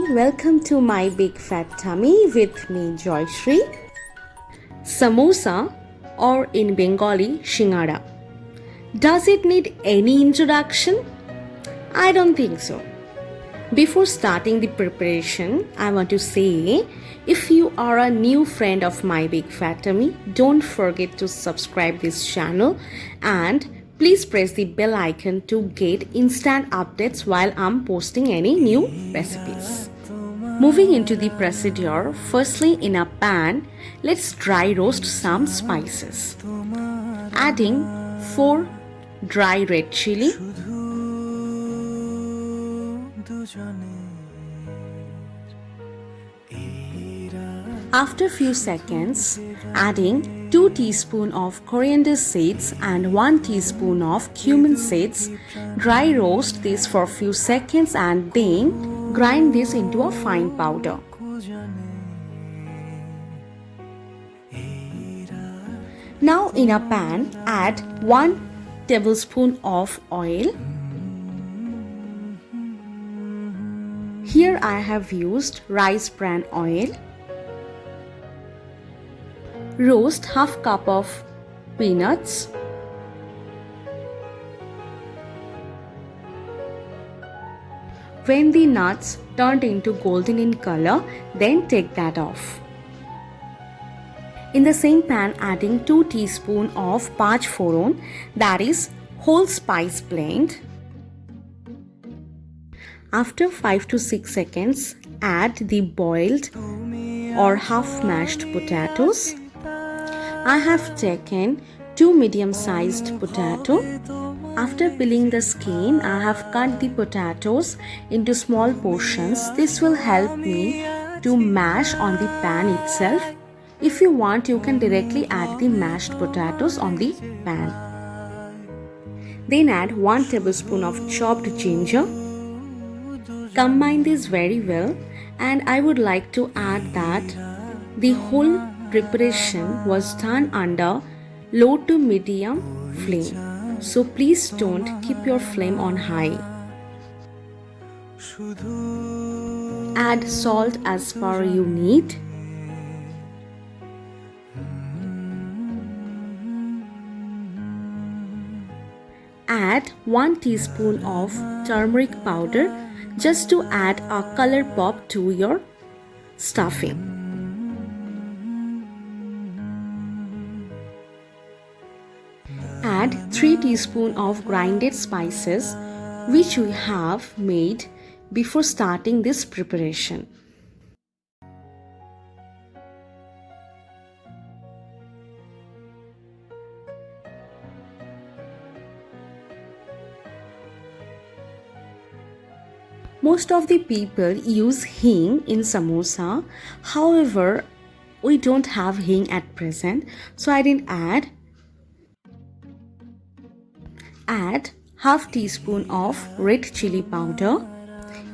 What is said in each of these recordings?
welcome to my big fat tummy with me Joyshri. Samosa, or in Bengali, Shingara. Does it need any introduction? I don't think so. Before starting the preparation, I want to say, if you are a new friend of my big fat tummy, don't forget to subscribe this channel and please press the bell icon to get instant updates while I'm posting any new recipes. Moving into the procedure, firstly in a pan, let's dry roast some spices. Adding 4 dry red chili, after few seconds, adding 2 teaspoons of coriander seeds and 1 teaspoon of cumin seeds. Dry roast this for few seconds and then grind this into a fine powder. Now in a pan, add 1 tablespoon of oil. Here I have used rice bran oil. Roast half cup of peanuts. When the nuts turned into golden in color, then take that off. In the same pan, adding 2 teaspoons of Panch Foron, that is whole spice blend. After 5 to 6 seconds, add the boiled or half mashed potatoes. I have taken 2 medium-sized potatoes. After peeling the skin, I have cut the potatoes into small portions. This will help me to mash on the pan itself. If you want, you can directly add the mashed potatoes on the pan. Then add 1 tablespoon of chopped ginger. Combine this very well, and I would like to add that the whole preparation was done under low to medium flame. So please don't keep your flame on high. Add salt as per you need. Add 1 teaspoon of turmeric powder just to add a color pop to your stuffing. Add 3 teaspoons of grinded spices which we have made before starting this preparation. Most of the people use hing in samosa. However, we don't have hing at present, so I didn't add. Add half teaspoon of red chili powder.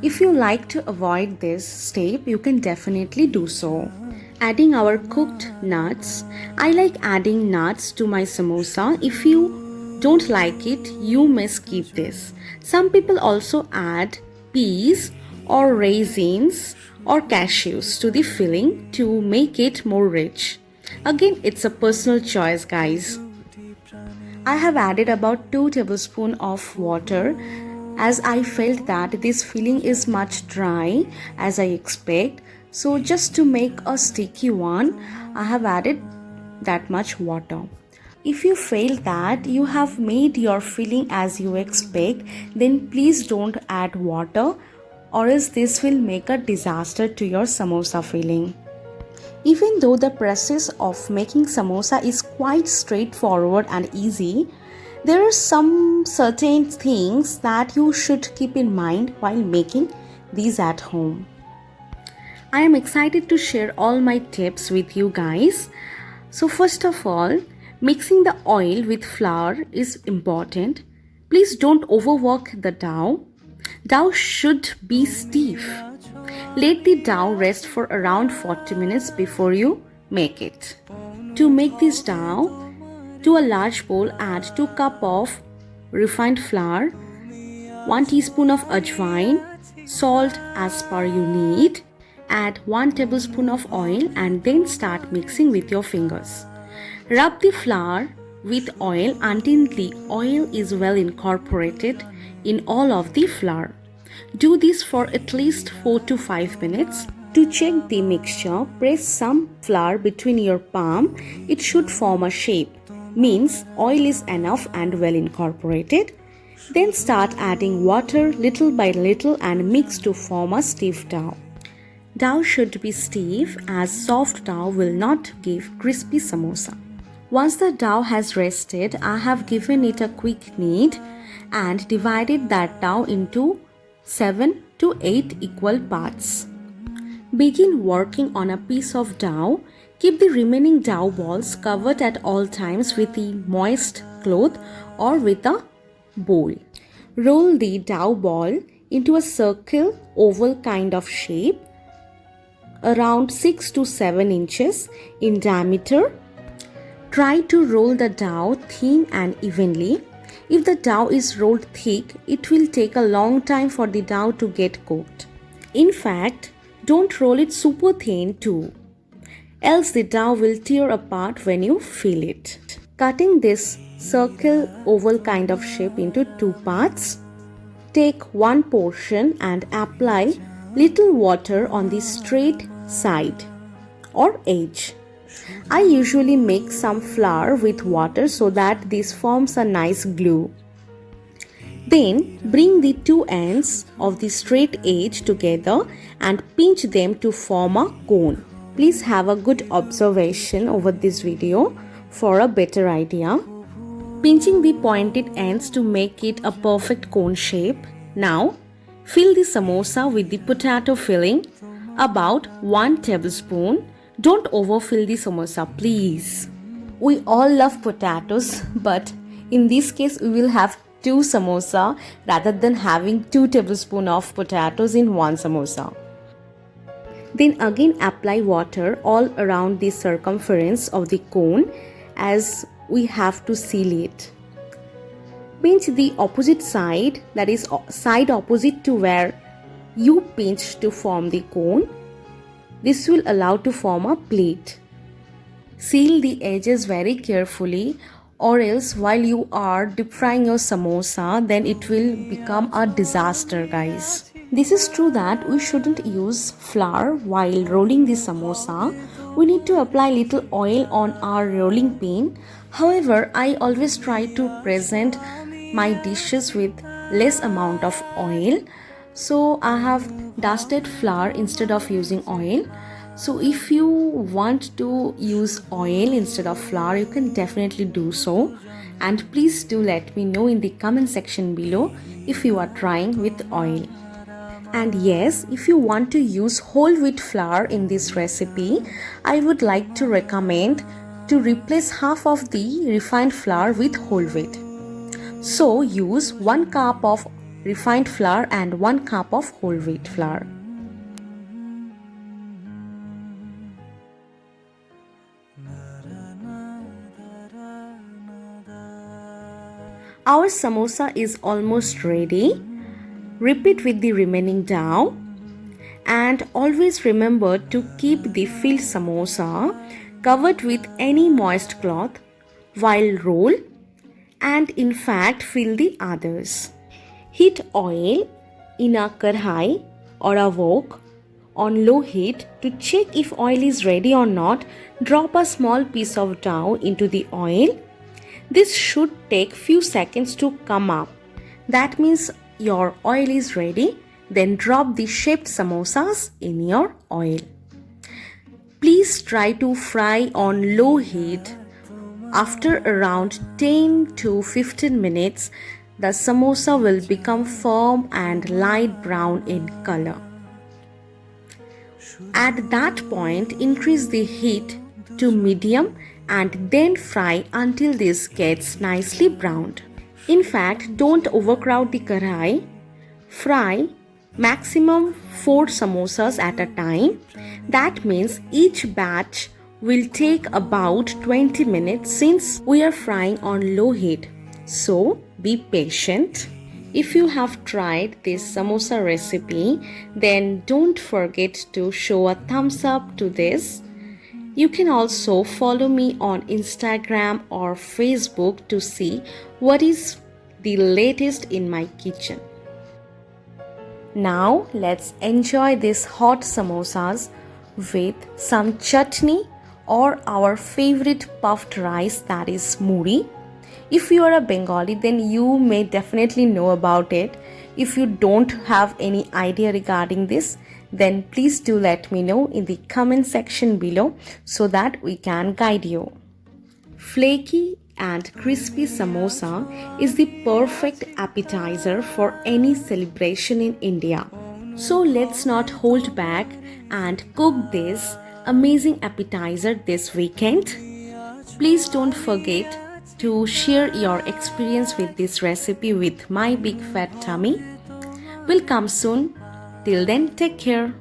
If you like to avoid this step, you can definitely do so. Adding our cooked nuts. I like adding nuts to my samosa. If you don't like it, you may skip this. Some people also add peas or raisins or cashews to the filling to make it more rich. Again, it's a personal choice, guys. I have added about 2 tablespoons of water as I felt that this filling is much dry as I expect. So just to make a sticky one, I have added that much water. If you feel that you have made your filling as you expect, then please don't add water, or else this will make a disaster to your samosa filling. Even though the process of making samosa is quite straightforward and easy, there are some certain things that you should keep in mind while making these at home. I am excited to share all my tips with you guys. So first of all, mixing the oil with flour is important. Please don't overwork the dough. Dough should be stiff. Let the dough rest for around 40 minutes before you make it. To make this dough, to a large bowl add 2 cups of refined flour, 1 teaspoon of ajwain, salt as per you need. Add 1 tablespoon of oil and then start mixing with your fingers. Rub the flour with oil until the oil is well incorporated in all of the flour. Do this for at least 4 to 5 minutes. To check the mixture, press some flour between your palm. It should form a shape, means oil is enough and well incorporated. Then start adding water little by little and mix to form a stiff dough. Dough should be stiff as soft dough will not give crispy samosa. Once the dough has rested, I have given it a quick knead and divided that dough into 7 to 8 equal parts. Begin working on a piece of dough. Keep the remaining dough balls covered at all times with a moist cloth or with a bowl. Roll the dough ball into a circle oval kind of shape around 6 to 7 inches in diameter. Try to roll the dough thin and evenly. If the dough is rolled thick, it will take a long time for the dough to get cooked. In fact, don't roll it super thin too, else the dough will tear apart when you fill it. Cutting this circle oval kind of shape into 2 parts, take one portion and apply little water on the straight side or edge. I usually mix some flour with water so that this forms a nice glue. Then bring the 2 ends of the straight edge together and pinch them to form a cone. Please have a good observation over this video for a better idea. Pinching the pointed ends to make it a perfect cone shape. Now fill the samosa with the potato filling, about 1 tablespoon. Don't overfill the samosa, please. We all love potatoes, but in this case we will have 2 samosa rather than having 2 tablespoons of potatoes in one samosa. Then again apply water all around the circumference of the cone as we have to seal it. Pinch the opposite side, that is side opposite to where you pinch to form the cone. This will allow to form a plate. Seal the edges very carefully, or else while you are deep frying your samosa, then it will become a disaster, guys. This is true that we shouldn't use flour while rolling the samosa. We need to apply little oil on our rolling pin. However, I always try to present my dishes with less amount of oil. So I have dusted flour instead of using oil. So if you want to use oil instead of flour, you can definitely do so. And please do let me know in the comment section below if you are trying with oil. And yes, if you want to use whole wheat flour in this recipe, I would like to recommend to replace half of the refined flour with whole wheat. So use 1 cup of refined flour and 1 cup of whole wheat flour. Our samosa is almost ready. Repeat with the remaining dough and always remember to keep the filled samosa covered with any moist cloth while roll, and in fact fill the others. Heat oil in a karhai or a wok on low heat. To check if oil is ready or not, drop a small piece of dough into the oil. This should take few seconds to come up. That means your oil is ready. Then drop the shaped samosas in your oil. Please try to fry on low heat. After around 10 to 15 minutes, the samosa will become firm and light brown in color. At that point, increase the heat to medium and then fry until this gets nicely browned. In fact, don't overcrowd the karai. Fry maximum 4 samosas at a time. That means each batch will take about 20 minutes since we are frying on low heat. So be patient. If you have tried this samosa recipe, then don't forget to show a thumbs up to this. You can also follow me on Instagram or Facebook to see what is the latest in my kitchen. Now let's enjoy these hot samosas with some chutney or our favorite puffed rice, that is muri. If you are a Bengali, then you may definitely know about it. If you don't have any idea regarding this, then please do let me know in the comment section below so that we can guide you. Flaky and crispy samosa is the perfect appetizer for any celebration in India. So let's not hold back and cook this amazing appetizer this weekend. Please don't forget to share your experience with this recipe with my big fat tummy. We'll come soon. Till then, take care.